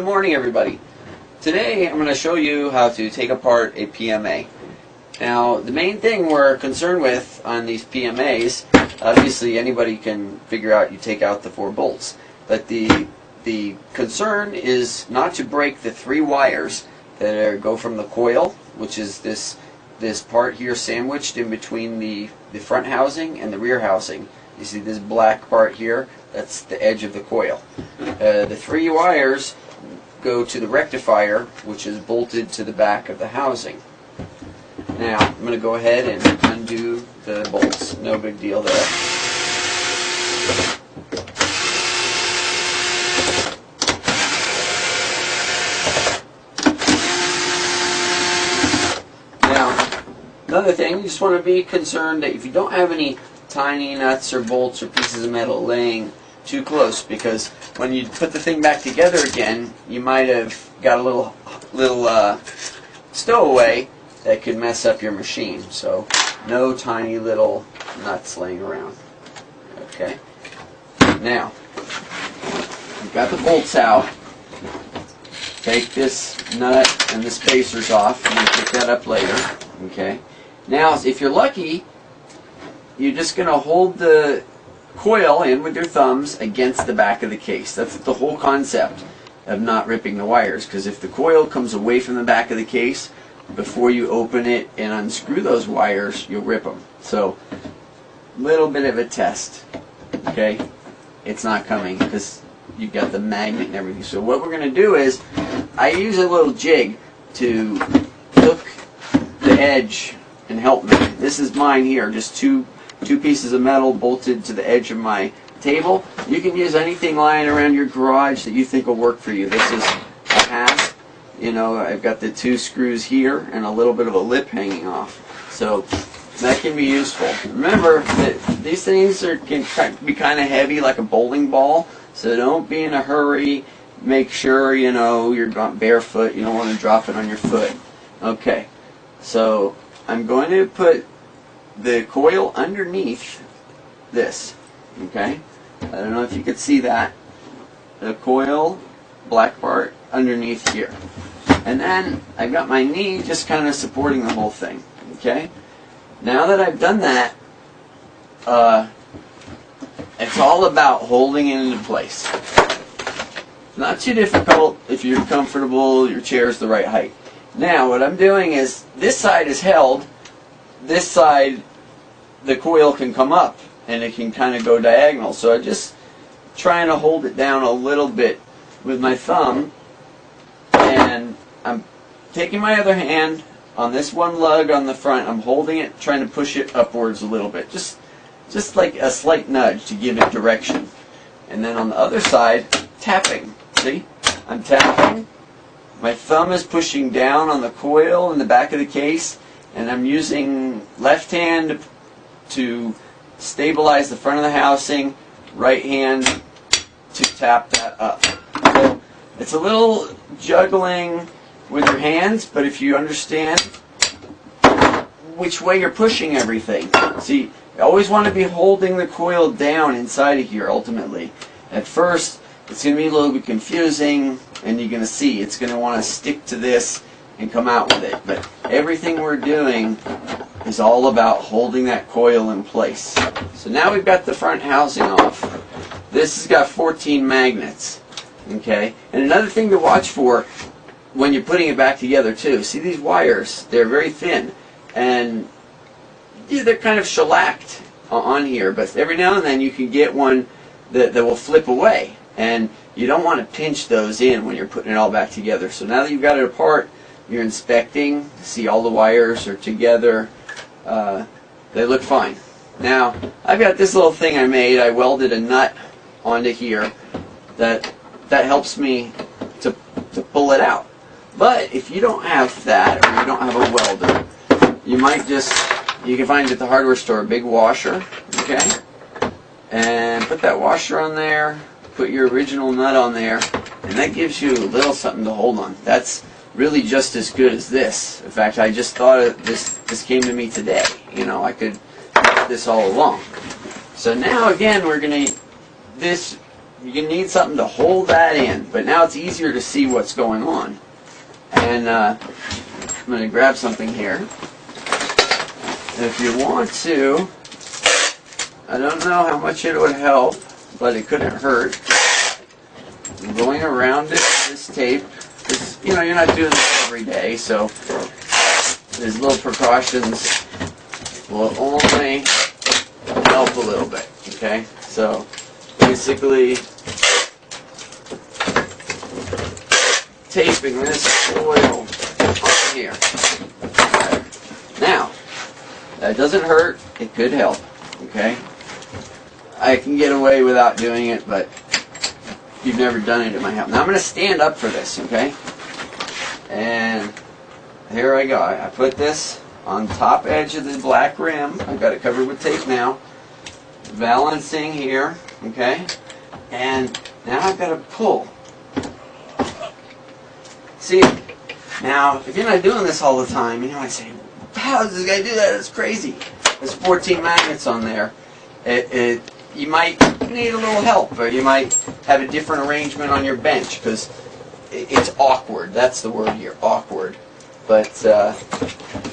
Good morning, everybody. Today I'm going to show you how to take apart a PMA. Now, the main thing we're concerned with on these PMAs, obviously anybody can figure out you take out the 4 bolts, but the concern is not to break the 3 wires that go from the coil, which is this part here sandwiched in between the front housing and the rear housing. You see this black part here? That's the edge of the coil. The 3 wires go to the rectifier, which is bolted to the back of the housing. Now, I'm going to go ahead and undo the bolts. No big deal there. Now, another thing, you just want to be concerned that if you don't have any tiny nuts or bolts or pieces of metal laying too close, because when you put the thing back together again, you might have got a little stowaway that could mess up your machine. So no tiny little nuts laying around. Okay. Now, you've got the bolts out. Take this nut and the spacers off, and pick that up later. Okay. Now, if you're lucky, you're just going to hold the coil in with your thumbs against the back of the case. That's the whole concept of not ripping the wires, because if the coil comes away from the back of the case, before you open it and unscrew those wires, you'll rip them. So, little bit of a test. Okay? It's not coming because you've got the magnet and everything. So what we're going to do is, I use a little jig to hook the edge and help me. This is mine here, just two pieces of metal bolted to the edge of my table. You can use anything lying around your garage that you think will work for you. This is a hasp. You know, I've got the 2 screws here and a little bit of a lip hanging off. So that can be useful. Remember that these things can be kind of heavy, like a bowling ball. So don't be in a hurry. Make sure, you know, you're barefoot. You don't want to drop it on your foot. Okay. So I'm going to put the coil underneath this. Okay? I don't know if you could see that. The coil, black part, underneath here. And then I've got my knee just kind of supporting the whole thing. Okay? Now that I've done that, it's all about holding it into place. Not too difficult if you're comfortable, your chair's the right height. Now what I'm doing is, this side is held, this side the coil can come up and it can kind of go diagonal. So I'm just trying to hold it down a little bit with my thumb, and I'm taking my other hand on this one lug on the front. I'm holding it, trying to push it upwards a little bit, just like a slight nudge to give it direction. And then on the other side, tapping. See? I'm tapping. My thumb is pushing down on the coil in the back of the case, and I'm using left hand to stabilize the front of the housing, right hand to tap that up. So it's a little juggling with your hands, but if you understand which way you're pushing everything. See, you always want to be holding the coil down inside of here ultimately. At first, it's going to be a little bit confusing, and you're going to see it's going to want to stick to this and come out with it. But everything we're doing is all about holding that coil in place. So now we've got the front housing off. This has got 14 magnets. Okay? And another thing to watch for when you're putting it back together too. See these wires? They're very thin. And yeah, they're kind of shellacked on here. But every now and then you can get one that will flip away. And you don't want to pinch those in when you're putting it all back together. So now that you've got it apart, you're inspecting to see all the wires are together. They look fine. Now, I've got this little thing I made. I welded a nut onto here that helps me to pull it out. But if you don't have that, or you don't have a welder, you can find at the hardware store a big washer, okay? And put that washer on there, put your original nut on there, and that gives you a little something to hold on. That's really just as good as this. In fact, I just thought of this came to me today. You know, I could do this all along. So now again, we're going to, this you're going to need something to hold that in. But now it's easier to see what's going on. And I'm going to grab something here. If you want to, I don't know how much it would help, but it couldn't hurt. Going around this tape, you know, you're not doing this every day, so these little precautions will only help a little bit, okay? So basically taping this coil on here. Now, that doesn't hurt, it could help, okay? I can get away without doing it, but if you've never done it, it might help. Now I'm going to stand up for this, okay? And here I go. I put this on top edge of the black rim. I've got it covered with tape now. Balancing here, okay? And now I've got to pull. See, now if you're not doing this all the time, you might say, how does this guy do that? It's crazy. There's 14 magnets on there. You might need a little help, or you might have a different arrangement on your bench, because it's awkward. That's the word here, awkward. But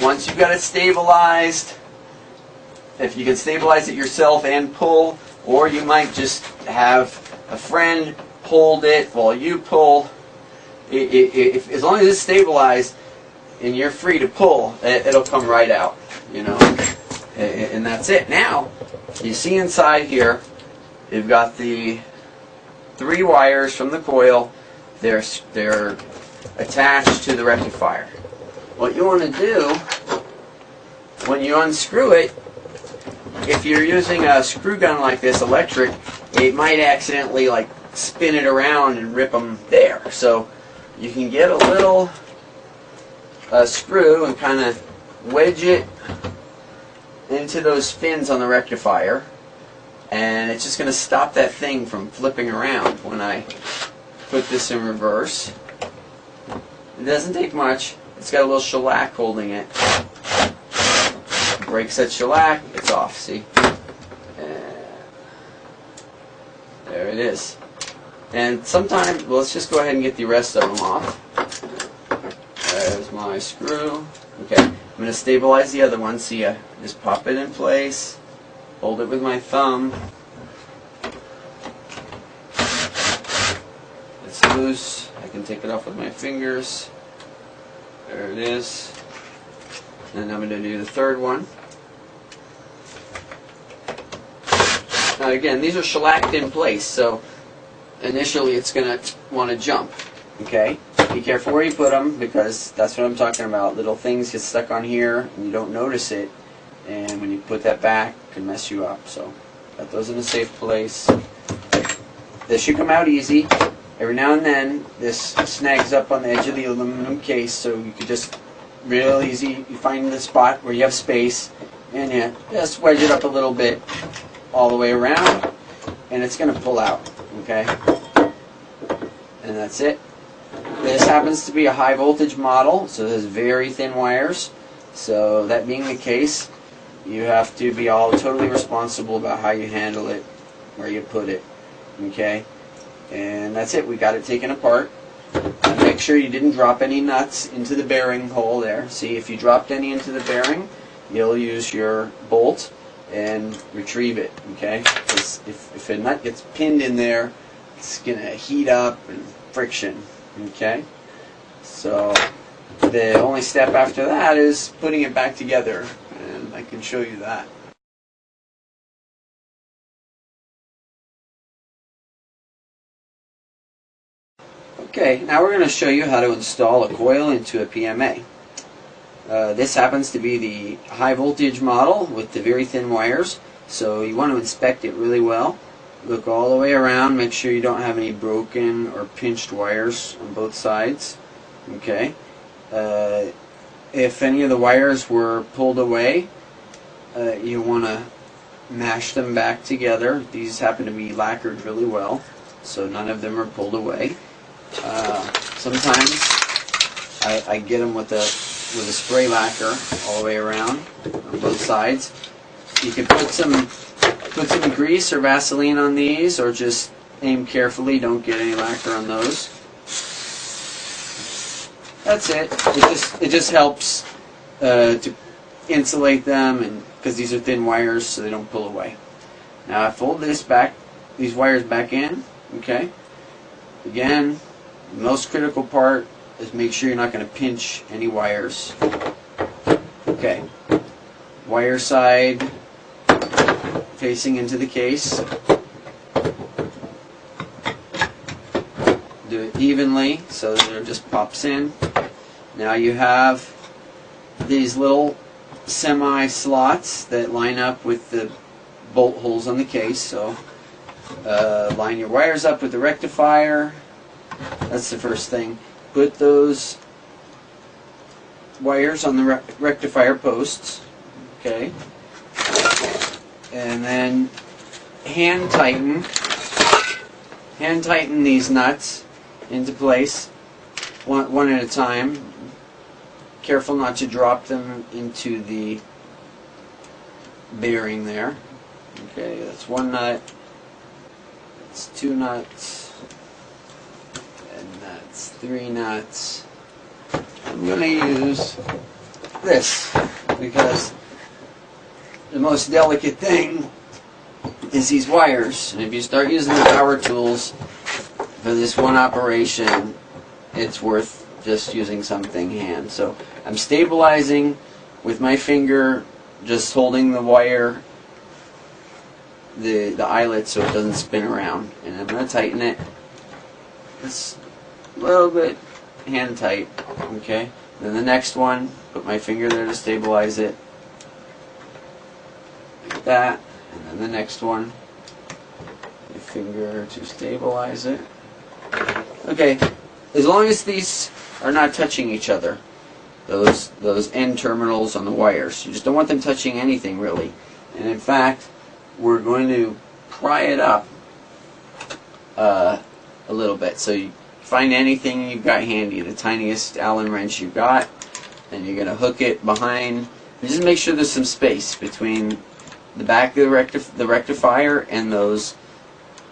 once you've got it stabilized, if you can stabilize it yourself and pull, or you might just have a friend hold it while you pull. As long as it's stabilized and you're free to pull, it'll come right out, you know. And that's it. Now, you see inside here, you've got the 3 wires from the coil. They're attached to the rectifier. What you want to do, when you unscrew it, if you're using a screw gun like this, electric, it might accidentally like spin it around and rip them there. So you can get a little screw and kind of wedge it into those fins on the rectifier, and it's just going to stop that thing from flipping around when I put this in reverse. It doesn't take much. It's got a little shellac holding it. Breaks that shellac, it's off, see? And there it is. And sometimes, well, let's just go ahead and get the rest of them off. There's my screw. Okay, I'm going to stabilize the other one. See, I just pop it in place, hold it with my thumb. It's loose. I can take it off with my fingers. There it is. And I'm going to do the third one. Now again, these are shellacked in place, so initially it's going to want to jump. Okay? Be careful where you put them, because that's what I'm talking about. Little things get stuck on here and you don't notice it, and when you put that back, it can mess you up. So got those in a safe place. This should come out easy. Every now and then this snags up on the edge of the aluminum case, so you could just real easy, you find the spot where you have space and you just wedge it up a little bit all the way around, and it's going to pull out. Okay? And that's it. This happens to be a high voltage model, so it has very thin wires. So that being the case, you have to be all totally responsible about how you handle it, where you put it. Okay? And that's it. We got it taken apart. Make sure you didn't drop any nuts into the bearing hole there. See, if you dropped any into the bearing, you'll use your bolt and retrieve it. Okay? Because if a nut gets pinned in there, it's going to heat up and friction. Okay? So the only step after that is putting it back together, and I can show you that. Okay, now we're going to show you how to install a coil into a PMA. This happens to be the high voltage model with the very thin wires, so you want to inspect it really well. Look all the way around, make sure you don't have any broken or pinched wires on both sides. Okay. If any of the wires were pulled away, you want to mash them back together. These happen to be lacquered really well, so none of them are pulled away. Sometimes I get them with a spray lacquer all the way around on both sides. You can put some grease or Vaseline on these, or just aim carefully, don't get any lacquer on those. That's it. It just helps to insulate them, and because these are thin wires, so they don't pull away. Now I fold these wires back in. Okay. Again, the most critical part is make sure you're not going to pinch any wires. Okay. Wire side facing into the case. Do it evenly so that it just pops in. Now you have these little semi slots that line up with the bolt holes on the case. So line your wires up with the rectifier. That's the first thing. Put those wires on the rectifier posts. Okay. And then hand tighten these nuts into place one at a time. Careful not to drop them into the bearing there. Okay, that's one nut. That's two nuts. And that's three nuts. I'm going to use this because the most delicate thing is these wires. And if you start using the power tools for this one operation, it's worth just using something hand. So I'm stabilizing with my finger, just holding the wire, the eyelet, so it doesn't spin around. And I'm going to tighten it. It's a little bit hand tight. Okay. Then the next one, put my finger there to stabilize it. Like that. And then the next one, my finger to stabilize it. Okay. As long as these are not touching each other, those end terminals on the wires, you just don't want them touching anything really. And in fact, we're going to pry it up a little bit. So you find anything you've got handy, the tiniest Allen wrench you've got, and you're going to hook it behind. Just make sure there's some space between the back of the rectifier and those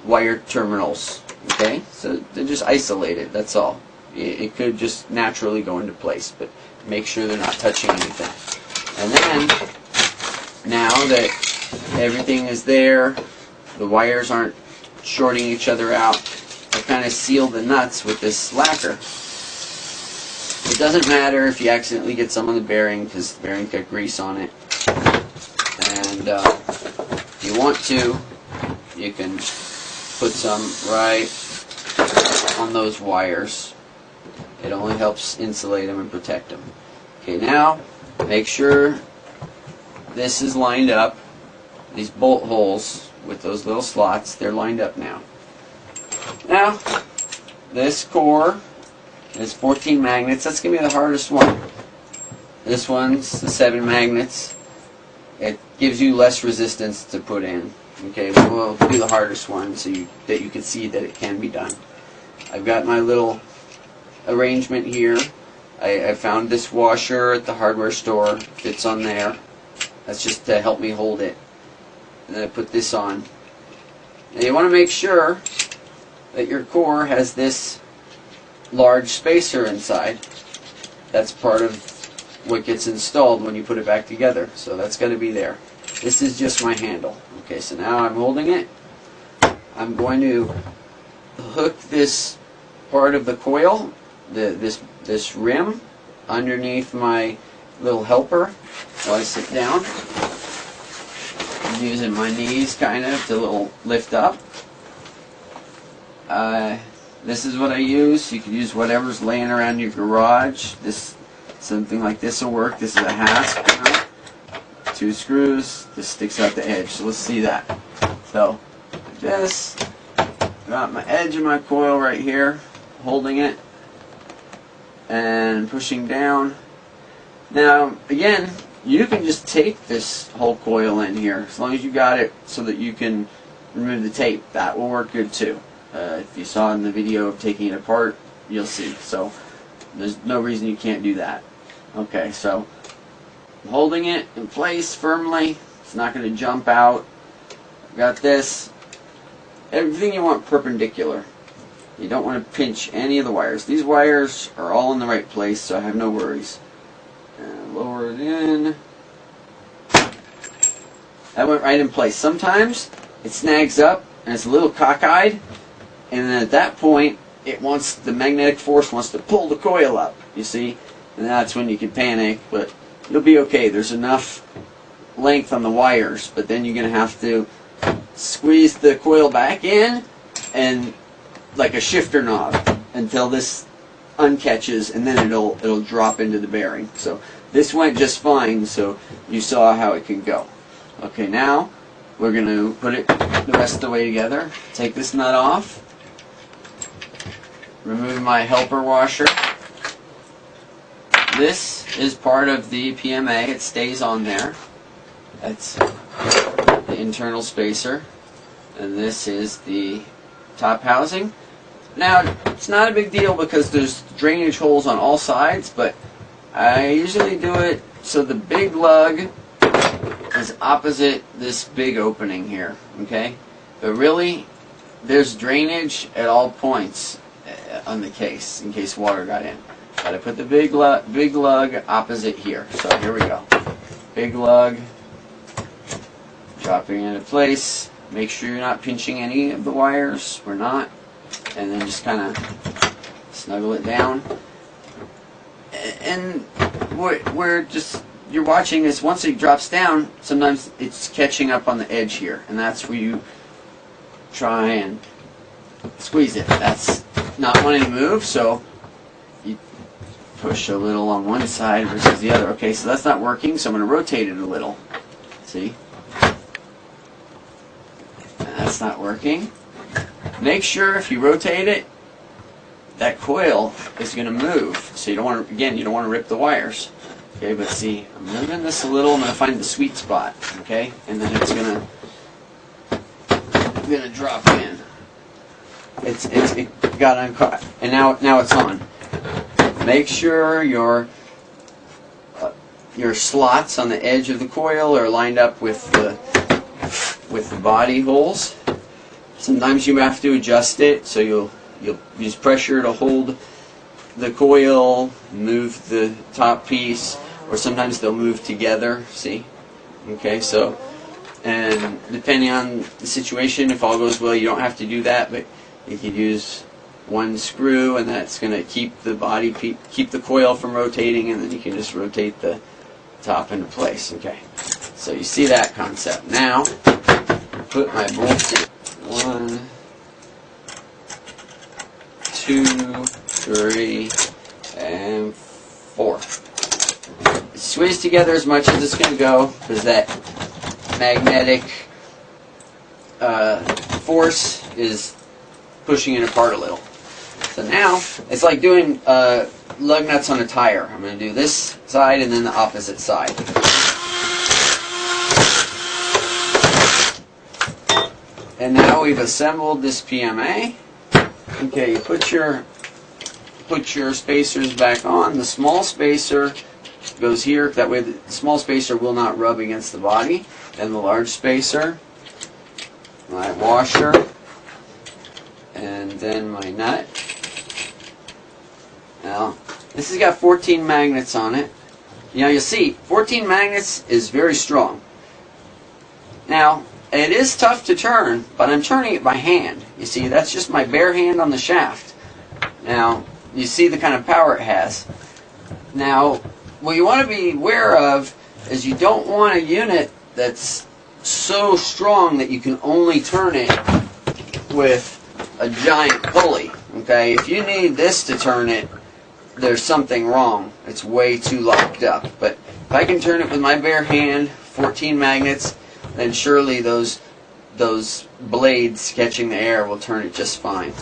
wire terminals. Okay, so they're just isolated, that's all. It could just naturally go into place, but make sure they're not touching anything. And then, now that everything is there, the wires aren't shorting each other out, I kind of seal the nuts with this lacquer. It doesn't matter if you accidentally get some on the bearing, because the bearing's got grease on it. And if you want to, you can put some right on those wires. It only helps insulate them and protect them. Okay, now make sure this is lined up. These bolt holes with those little slots, they're lined up now. Now, this core is 14 magnets. That's going to be the hardest one. This one's the 7 magnets. It gives you less resistance to put in. Okay, but we'll do the hardest one so that you can see that it can be done. I've got my little arrangement here. I found this washer at the hardware store. Fits on there. That's just to help me hold it. And then I put this on. Now you want to make sure that your core has this large spacer inside. That's part of what gets installed when you put it back together. So that's got to be there. This is just my handle. Okay, so now I'm holding it. I'm going to hook this part of the coil, this rim, underneath my little helper while I sit down. I'm using my knees kind of to lift up. This is what I use. You can use whatever's laying around your garage. Something like this will work. This is a hasp. 2 screws. This sticks out the edge. So let's see that. So like this. Got my edge of my coil right here, holding it and pushing down. Now again, you can just tape this whole coil in here as long as you got it so that you can remove the tape. That will work good too. If you saw in the video of taking it apart, you'll see. So there's no reason you can't do that. Okay, so I'm holding it in place firmly. It's not going to jump out. Got this. everything you want perpendicular. You don't want to pinch any of the wires. These wires are all in the right place, so I have no worries. And lower it in. That went right in place. Sometimes it snags up and it's a little cockeyed, and then at that point it wants, the magnetic force wants to pull the coil up, you see, and that's when you can panic, but you'll be okay. There's enough length on the wires, but then you're going to have to squeeze the coil back in and like a shifter knob until this uncatches, and then it'll drop into the bearing. So this went just fine, so you saw how it can go. Okay, now we're going to put it the rest of the way together. Take this nut off. Remove my helper washer. This is part of the PMA. It stays on there. That's the internal spacer. And this is the top housing. Now, it's not a big deal because there's drainage holes on all sides, but I usually do it so the big lug is opposite this big opening here, okay? But really, there's drainage at all points on the case, in case water got in. But I put the big lug opposite here. So here we go. Big lug, dropping into place. Make sure you're not pinching any of the wires. We're not. And then just kind of snuggle it down. And we're just, you're watching this, once it drops down, sometimes it's catching up on the edge here, and that's where you try and squeeze it. That's not wanting to move, so you push a little on one side versus the other. Okay, so that's not working, so I'm going to rotate it a little. See? That's not working. Make sure if you rotate it, that coil is going to move. So you don't want to, again, you don't want to rip the wires. Okay, but see, I'm moving this a little. I'm going to find the sweet spot. Okay, and then it's going to drop in. It got uncaught, and now it's on. Make sure your slots on the edge of the coil are lined up with the body holes. Sometimes you have to adjust it, so you'll use pressure to hold the coil, move the top piece, or sometimes they'll move together, see? Okay, so, and depending on the situation, if all goes well, you don't have to do that, but you could use one screw, and that's going to keep the body, keep the coil from rotating, and then you can just rotate the top into place. Okay, so you see that concept. Now, put my bolts in. 1, 2, 3, and 4. Squeeze together as much as it's going to go, because that magnetic force is pushing it apart a little. So now, it's like doing lug nuts on a tire. I'm going to do this side and then the opposite side. And now we've assembled this PMA. Okay, you put your spacers back on. The small spacer goes here. That way the small spacer will not rub against the body. Then the large spacer, my washer, and then my nut. Now, this has got 14 magnets on it. Now you'll see, 14 magnets is very strong. Now, it is tough to turn, but I'm turning it by hand. You see, that's just my bare hand on the shaft. Now, you see the kind of power it has. Now, what you want to be aware of is you don't want a unit that's so strong that you can only turn it with a giant pulley. Okay, if you need this to turn it, there's something wrong. It's way too locked up. But if I can turn it with my bare hand, 14 magnets, then surely those blades catching the air will turn it just fine.